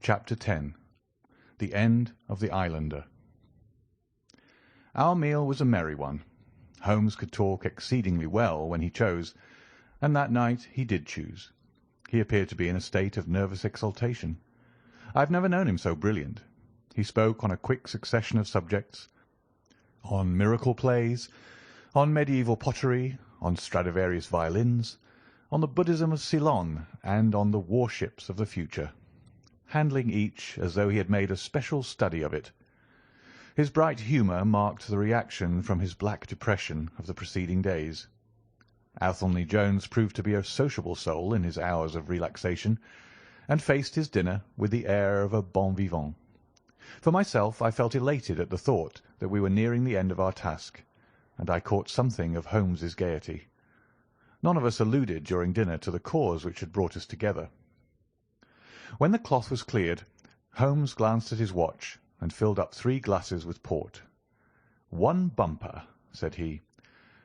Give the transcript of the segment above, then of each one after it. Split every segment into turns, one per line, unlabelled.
Chapter 10. The End of the Islander. Our meal was a merry one. Holmes could talk exceedingly well when he chose, and that night he did choose. He appeared to be in a state of nervous exaltation. I have never known him so brilliant. He spoke on a quick succession of subjects, on miracle plays, on medieval pottery, on Stradivarius violins, on the Buddhism of Ceylon, and on the warships of the future, handling each as though he had made a special study of it. His bright humour marked the reaction from his black depression of the preceding days. Athelney Jones proved to be a sociable soul in his hours of relaxation, and faced his dinner with the air of a bon vivant. For myself, I felt elated at the thought that we were nearing the end of our task, and I caught something of Holmes's gaiety. None of us alluded during dinner to the cause which had brought us together. When the cloth was cleared, Holmes glanced at his watch and filled up 3 glasses with port. "One bumper," said he,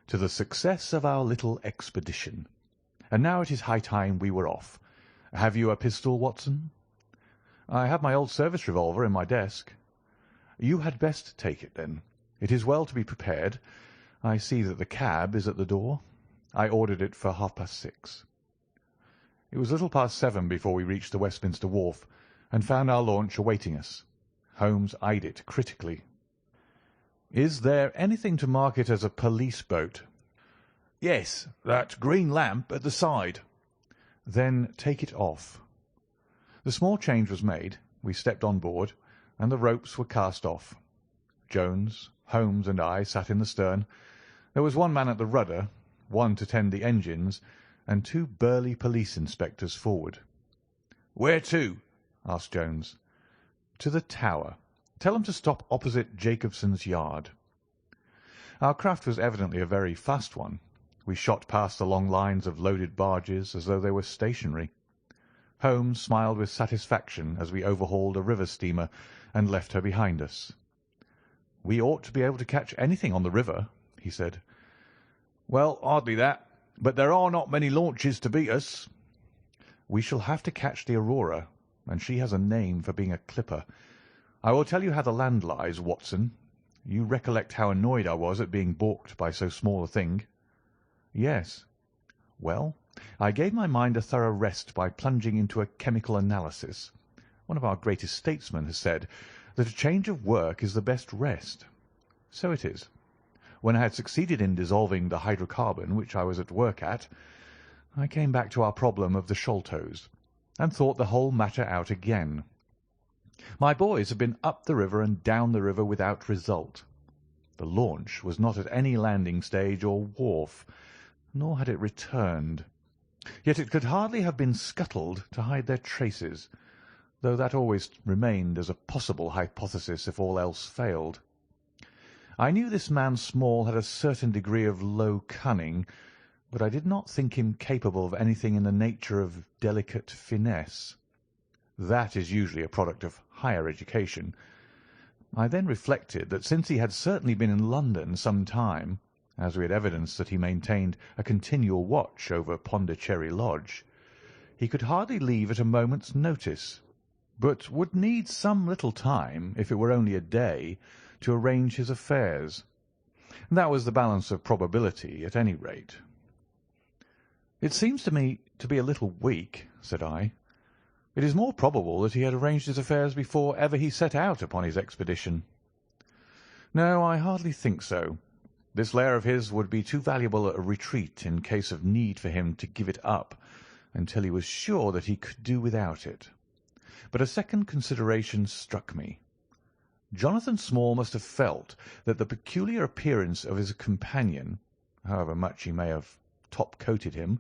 "to the success of our little expedition. And now it is high time we were off. Have you a pistol, Watson?" "I have my old service revolver in my desk." "You had best take it, then. It is well to be prepared. I see that the cab is at the door. I ordered it for 6:30. It was a little past 7 before we reached the Westminster Wharf, and found our launch awaiting us. Holmes eyed it critically. "Is there anything to mark it as a police boat?" "Yes, that green lamp at the side." "Then take it off." The small change was made, we stepped on board, and the ropes were cast off. Jones, Holmes, and I sat in the stern. There was one man at the rudder, one to tend the engines, and 2 burly police inspectors forward. "Where to?" asked Jones. "To the Tower. Tell them to stop opposite Jacobson's Yard." Our craft was evidently a very fast one. We shot past the long lines of loaded barges as though they were stationary. Holmes smiled with satisfaction as we overhauled a river steamer and left her behind us. "We ought to be able to catch anything on the river," he said. "Well, hardly that. But there are not many launches to beat us." "We shall have to catch the Aurora, and she has a name for being a clipper. I will tell you how the land lies, Watson. You recollect how annoyed I was at being balked by so small a thing?" "Yes." "Well, I gave my mind a thorough rest by plunging into a chemical analysis. One of our greatest statesmen has said that a change of work is the best rest. So it is. When I had succeeded in dissolving the hydrocarbon which I was at work at, I came back to our problem of the Sholtos, and thought the whole matter out again. My boys had been up the river and down the river without result. The launch was not at any landing stage or wharf, nor had it returned. Yet it could hardly have been scuttled to hide their traces, though that always remained as a possible hypothesis if all else failed. I knew this man Small had a certain degree of low cunning, but I did not think him capable of anything in the nature of delicate finesse. That is usually a product of higher education. I then reflected that since he had certainly been in London some time, as we had evidence that he maintained a continual watch over Pondicherry Lodge, he could hardly leave at a moment's notice, but would need some little time, if it were only a day, to arrange his affairs. That was the balance of probability, at any rate. "It seems to me to be a little weak," said I. "It is more probable that he had arranged his affairs before ever he set out upon his expedition." "No, I hardly think so. This lair of his would be too valuable a retreat in case of need for him to give it up until he was sure that he could do without it. But a second consideration struck me. Jonathan Small must have felt that the peculiar appearance of his companion, however much he may have top-coated him,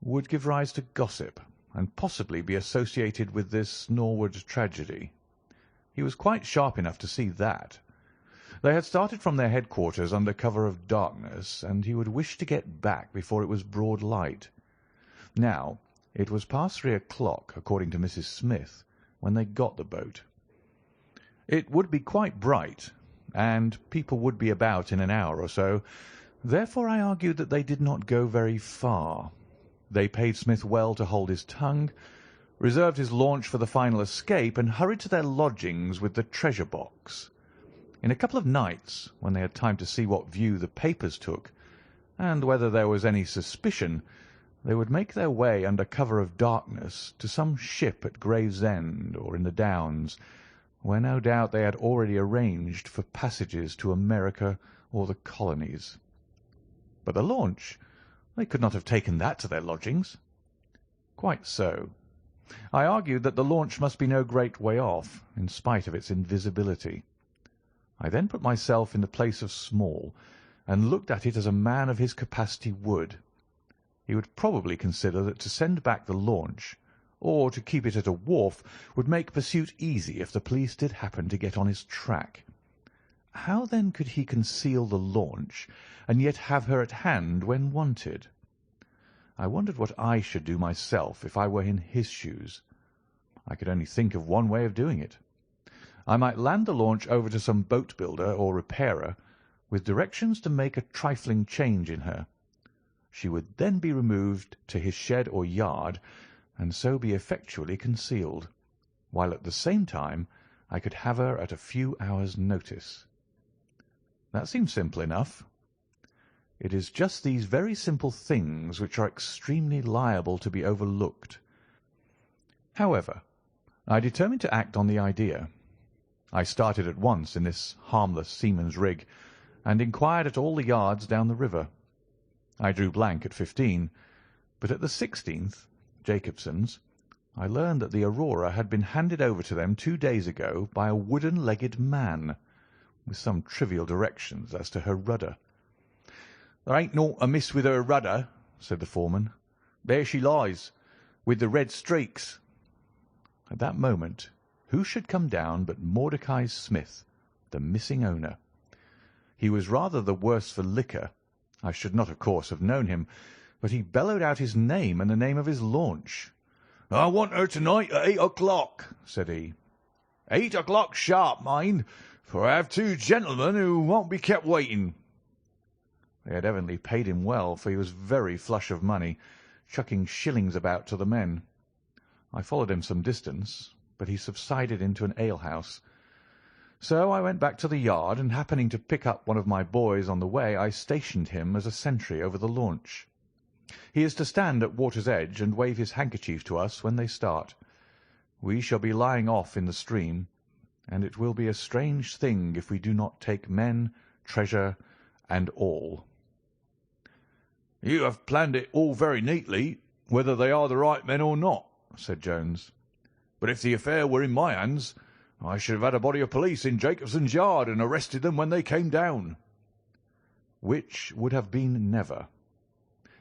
would give rise to gossip, and possibly be associated with this Norwood tragedy. He was quite sharp enough to see that. They had started from their headquarters under cover of darkness, and he would wish to get back before it was broad light. Now, it was past 3 o'clock, according to Mrs. Smith, when they got the boat. It would be quite bright, and people would be about in an hour or so. Therefore I argued that they did not go very far. They paid Smith well to hold his tongue, reserved his launch for the final escape, and hurried to their lodgings with the treasure box. In a couple of nights, when they had time to see what view the papers took, and whether there was any suspicion, they would make their way under cover of darkness to some ship at Gravesend or in the Downs, where no doubt they had already arranged for passages to America or the colonies. But the launch, they could not have taken that to their lodgings. Quite so. I argued that the launch must be no great way off, in spite of its invisibility. I then put myself in the place of Small, and looked at it as a man of his capacity would. He would probably consider that to send back the launch, or to keep it at a wharf, would make pursuit easy if the police did happen to get on his track. How then could he conceal the launch, and yet have her at hand when wanted? I wondered what I should do myself if I were in his shoes. I could only think of one way of doing it. I might land the launch over to some boat builder or repairer, with directions to make a trifling change in her. She would then be removed to his shed or yard, and so be effectually concealed, while at the same time I could have her at a few hours' notice. That seemed simple enough. It is just these very simple things which are extremely liable to be overlooked. However, I determined to act on the idea. I started at once in this harmless seaman's rig, and inquired at all the yards down the river. I drew blank at 15, but at the 16th, Jacobson's, I learned that the Aurora had been handed over to them 2 days ago by a wooden-legged man, with some trivial directions as to her rudder. "There ain't naught amiss with her rudder," said the foreman. "There she lies, with the red streaks." At that moment, who should come down but Mordecai Smith, the missing owner. He was rather the worse for liquor. I should not, of course, have known him, but he bellowed out his name and the name of his launch. "I want her to-night at 8 o'clock," said he. 8 o'clock sharp, mind, for I have 2 gentlemen who won't be kept waiting. They had evidently paid him well, for he was very flush of money, chucking shillings about to the men. I followed him some distance, but he subsided into an alehouse. So I went back to the yard, and happening to pick up one of my boys on the way, I stationed him as a sentry over the launch. He is to stand at water's edge and wave his handkerchief to us when they start. We shall be lying off in the stream, and it will be a strange thing if we do not take men, treasure, and all. "You have planned it all very neatly, whether they are the right men or not," said Jones. "But if the affair were in my hands, I should have had a body of police in Jacobson's yard and arrested them when they came down." Which would have been never.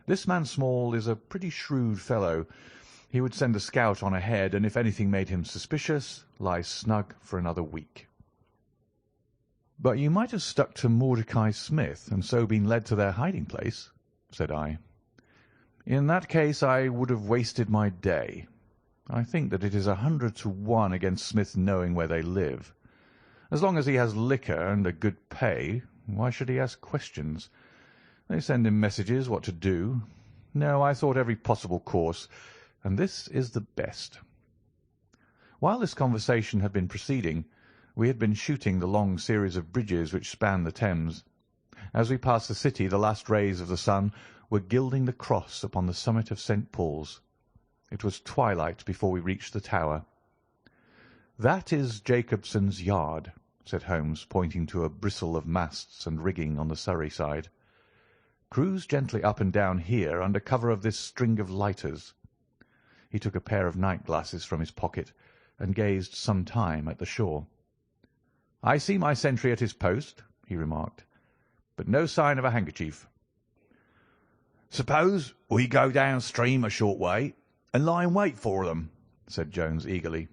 This man Small is a pretty shrewd fellow. He would send a scout on ahead, and if anything made him suspicious, lie snug for another week. "But you might have stuck to Mordecai Smith, and so been led to their hiding-place," said I. "In that case I would have wasted my day. I think that it is 100 to 1 against Smith knowing where they live. As long as he has liquor and a good pay, why should he ask questions? They send him messages what to do. No, I thought every possible course, and this is the best." While this conversation had been proceeding, we had been shooting the long series of bridges which span the Thames. As we passed the city, the last rays of the sun were gilding the cross upon the summit of St. Paul's. It was twilight before we reached the tower. "That is Jacobson's yard," said Holmes, pointing to a bristle of masts and rigging on the Surrey side. "Cruise gently up and down here under cover of this string of lighters." He took a pair of night glasses from his pocket and gazed some time at the shore. "I see my sentry at his post," he remarked, "but no sign of a handkerchief." "Suppose we go down-stream a short way and lie in wait for them," said Jones eagerly.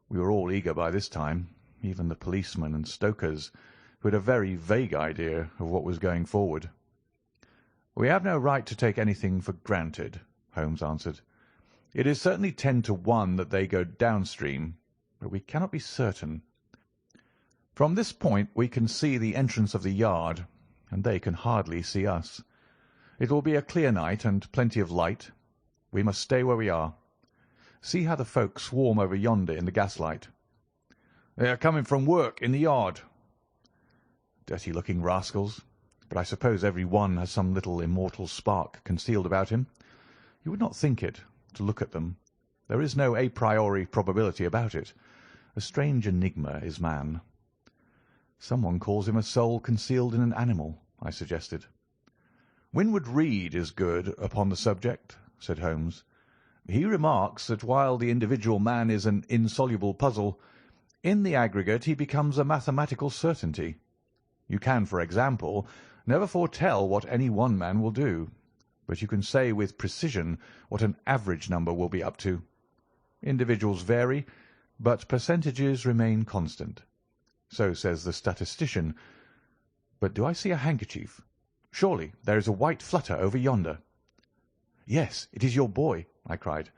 We were all eager by this time, even the policemen and stokers, who had a very vague idea of what was going forward. "We have no right to take anything for granted," Holmes answered. "It is certainly 10 to 1 that they go downstream, but we cannot be certain. From this point we can see the entrance of the yard, and they can hardly see us. It will be a clear night and plenty of light. We must stay where we are. See how the folk swarm over yonder in the gaslight. They are coming from work in the yard. Dirty-looking rascals, but I suppose every one has some little immortal spark concealed about him. You would not think it, to look at them. There is no a priori probability about it. A strange enigma is man. Someone calls him a soul concealed in an animal, I suggested. Winwood Reade is good upon the subject, said Holmes. He remarks that while the individual man is an insoluble puzzle, in the aggregate he becomes a mathematical certainty. You can, for example, never foretell what any one man will do, but you can say with precision what an average number will be up to. Individuals vary, but percentages remain constant. So says the statistician. But do I see a handkerchief? Surely there is a white flutter over yonder. Yes, it is your boy, I cried.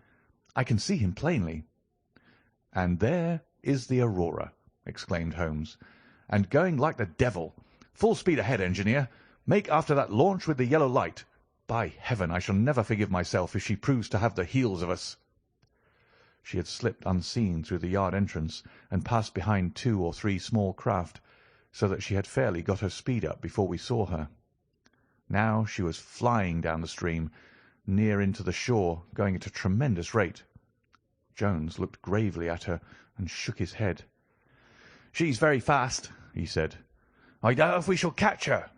I can see him plainly. And there is the Aurora, exclaimed Holmes, and going like the devil. Full speed ahead, engineer. Make after that launch with the yellow light. By heaven, I shall never forgive myself if she proves to have the heels of us. She had slipped unseen through the yard entrance and passed behind 2 or 3 small craft, so that she had fairly got her speed up before we saw her. Now she was flying down the stream, near into the shore, going at a tremendous rate. Jones looked gravely at her and shook his head. "She's very fast," he said. "I doubt if we shall catch her."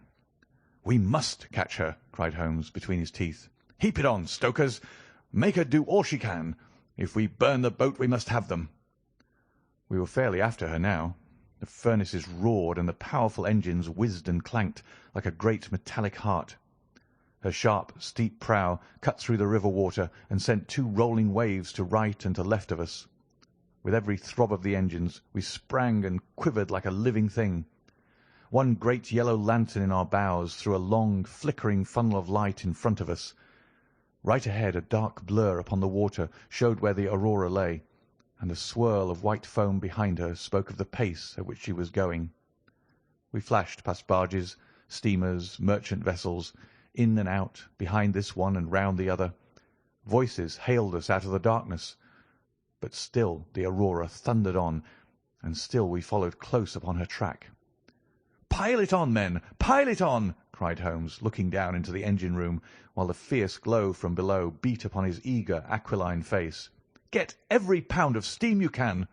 "We must catch her," cried Holmes between his teeth. "Heap it on, stokers. Make her do all she can. If we burn the boat, we must have them." We were fairly after her now. The furnaces roared and the powerful engines whizzed and clanked like a great metallic heart. Her sharp, steep prow cut through the river water and sent 2 rolling waves to right and to left of us. With every throb of the engines we sprang and quivered like a living thing. One great yellow lantern in our bows threw a long, flickering funnel of light in front of us. Right ahead a dark blur upon the water showed where the Aurora lay, and a swirl of white foam behind her spoke of the pace at which she was going. We flashed past barges, steamers, merchant vessels, in and out, behind this one and round the other. Voices hailed us out of the darkness, but still the Aurora thundered on, and still we followed close upon her track. "Pile it on, men! Pile it on!" cried Holmes, looking down into the engine-room, while the fierce glow from below beat upon his eager, aquiline face. "Get every pound of steam you can."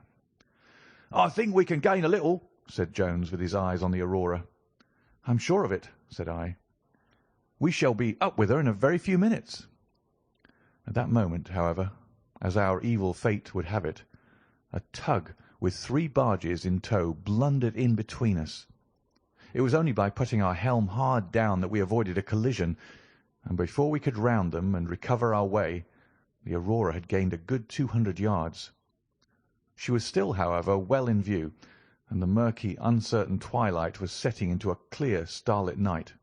"I think we can gain a little," said Jones, with his eyes on the Aurora. "I'm sure of it," said I. "We shall be up with her in a very few minutes." At that moment, however, as our evil fate would have it, a tug with 3 barges in tow blundered in between us. It was only by putting our helm hard down that we avoided a collision, and before we could round them and recover our way, the Aurora had gained a good 200 yards. She was still, however, well in view, and the murky, uncertain twilight was setting into a clear, starlit night.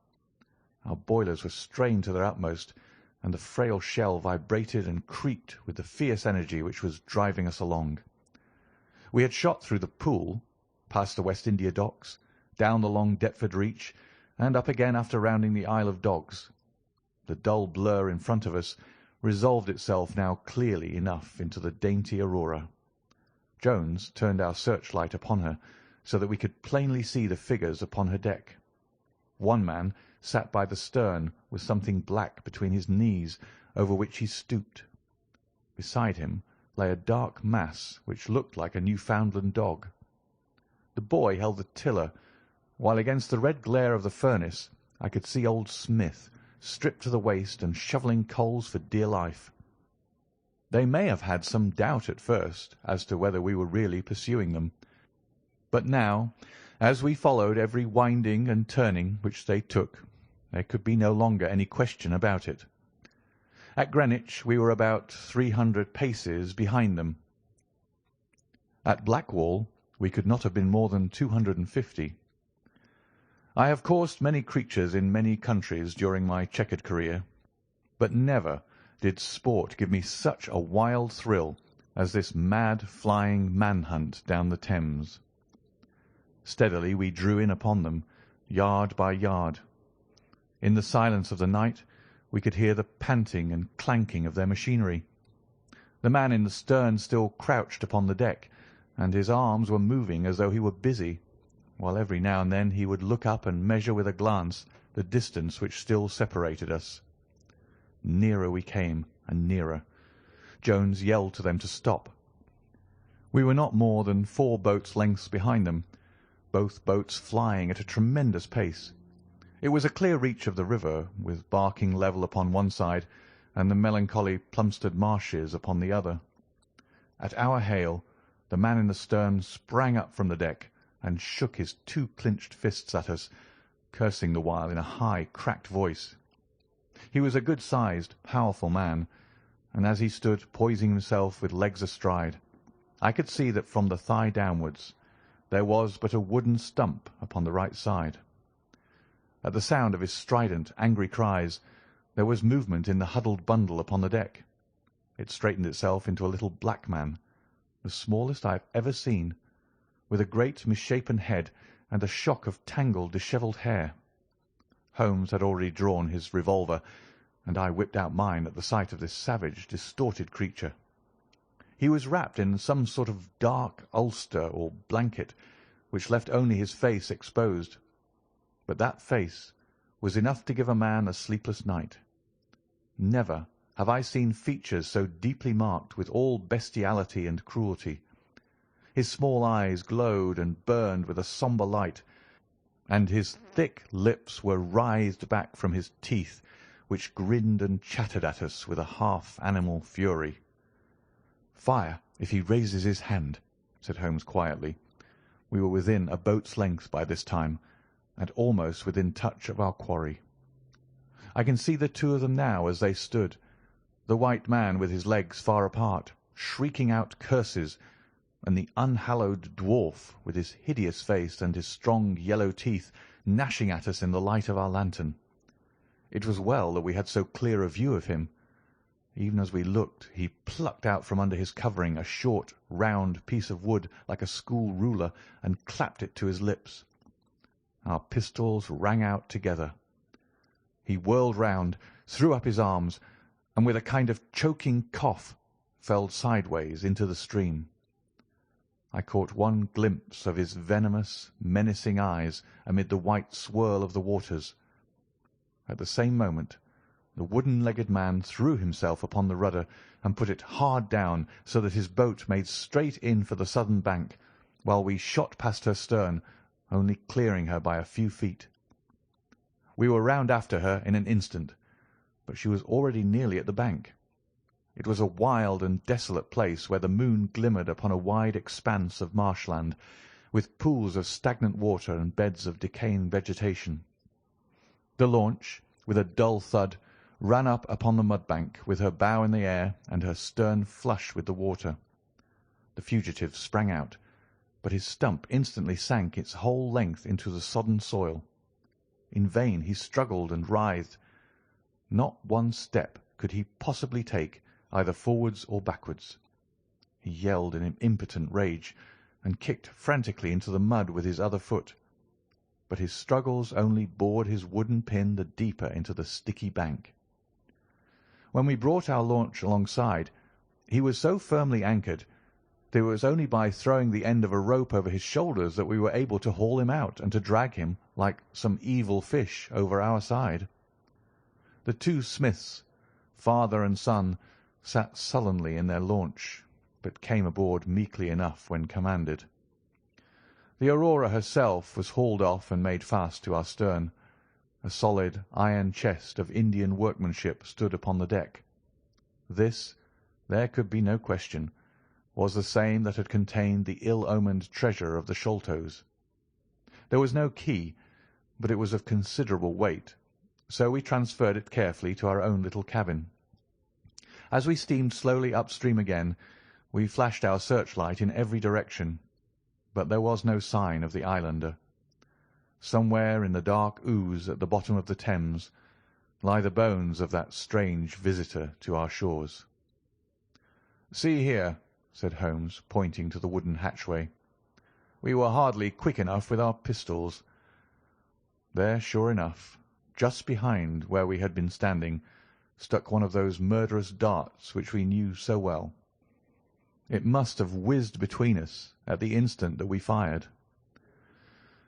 Our boilers were strained to their utmost, and the frail shell vibrated and creaked with the fierce energy which was driving us along. We had shot through the Pool, past the West India Docks, down the long Deptford Reach, and up again after rounding the Isle of Dogs. The dull blur in front of us resolved itself now clearly enough into the dainty Aurora. Jones turned our searchlight upon her, so that we could plainly see the figures upon her deck. One man sat by the stern with something black between his knees, over which he stooped. Beside him lay a dark mass which looked like a Newfoundland dog. The boy held the tiller, while against the red glare of the furnace I could see old Smith, stripped to the waist and shovelling coals for dear life. They may have had some doubt at first as to whether we were really pursuing them, but now, as we followed every winding and turning which they took, there could be no longer any question about it. At Greenwich we were about 300 paces behind them. At Blackwall we could not have been more than 250. I have coursed many creatures in many countries during my checkered career, but never did sport give me such a wild thrill as this mad flying man-hunt down the Thames. Steadily we drew in upon them, yard by yard. In the silence of the night we could hear the panting and clanking of their machinery. The man in the stern still crouched upon the deck, and his arms were moving as though he were busy, while every now and then he would look up and measure with a glance the distance which still separated us. Nearer we came, and nearer. Jones yelled to them to stop. We were not more than 4 boats' lengths behind them, both boats flying at a tremendous pace. It was a clear reach of the river, with Barking Level upon one side and the melancholy Plumstead marshes upon the other. At our hail, the man in the stern sprang up from the deck and shook his 2 clenched fists at us, cursing the while in a high, cracked voice. He was a good-sized, powerful man, and as he stood poising himself with legs astride, I could see that from the thigh downwards there was but a wooden stump upon the right side. At the sound of his strident, angry cries, there was movement in the huddled bundle upon the deck. It straightened itself into a little black man, the smallest I have ever seen, with a great misshapen head and a shock of tangled, dishevelled hair. Holmes had already drawn his revolver, and I whipped out mine at the sight of this savage, distorted creature. He was wrapped in some sort of dark ulster or blanket, which left only his face exposed. But that face was enough to give a man a sleepless night. Never have I seen features so deeply marked with all bestiality and cruelty. His small eyes glowed and burned with a sombre light, and his thick lips were writhed back from his teeth, which grinned and chattered at us with a half-animal fury. "Fire if he raises his hand," said Holmes quietly. We were within a boat's length by this time, and almost within touch of our quarry. I can see the 2 of them now as they stood, the white man with his legs far apart, shrieking out curses, and the unhallowed dwarf with his hideous face and his strong yellow teeth gnashing at us in the light of our lantern. It was well that we had so clear a view of him. Even as we looked, he plucked out from under his covering a short, round piece of wood like a school ruler, and clapped it to his lips. Our pistols rang out together. He whirled round, threw up his arms, and with a kind of choking cough fell sideways into the stream. I caught one glimpse of his venomous, menacing eyes amid the white swirl of the waters. At the same moment the wooden-legged man threw himself upon the rudder and put it hard down, so that his boat made straight in for the southern bank, while we shot past her stern, only clearing her by a few feet. We were round after her in an instant, but she was already nearly at the bank. It was a wild and desolate place where the moon glimmered upon a wide expanse of marshland, with pools of stagnant water and beds of decaying vegetation. The launch, with a dull thud, ran up upon the mudbank with her bow in the air and her stern flush with the water. The fugitive sprang out, but his stump instantly sank its whole length into the sodden soil. In vain he struggled and writhed. Not one step could he possibly take, either forwards or backwards. He yelled in impotent rage, and kicked frantically into the mud with his other foot. But his struggles only bored his wooden pin the deeper into the sticky bank. When we brought our launch alongside, he was so firmly anchored that it was only by throwing the end of a rope over his shoulders that we were able to haul him out and to drag him, like some evil fish, over our side. The 2 Smiths, father and son, sat sullenly in their launch, but came aboard meekly enough when commanded. The Aurora herself was hauled off and made fast to our stern. A solid iron chest of Indian workmanship stood upon the deck. This, there could be no question, was the same that had contained the ill-omened treasure of the Sholtos. There was no key, but it was of considerable weight, so we transferred it carefully to our own little cabin. As we steamed slowly upstream again, we flashed our searchlight in every direction, but there was no sign of the islander. Somewhere in the dark ooze at the bottom of the Thames lie the bones of that strange visitor to our shores. "See here," said Holmes, pointing to the wooden hatchway. "We were hardly quick enough with our pistols." There, sure enough, just behind where we had been standing, stuck one of those murderous darts which we knew so well, It must have whizzed between us at the instant that we fired.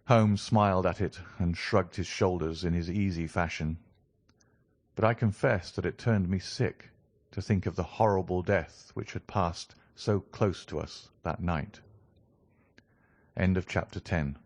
Holmes smiled at it and shrugged his shoulders in his easy fashion. But I confess that it turned me sick to think of the horrible death which had passed so close to us that night. End of chapter 10.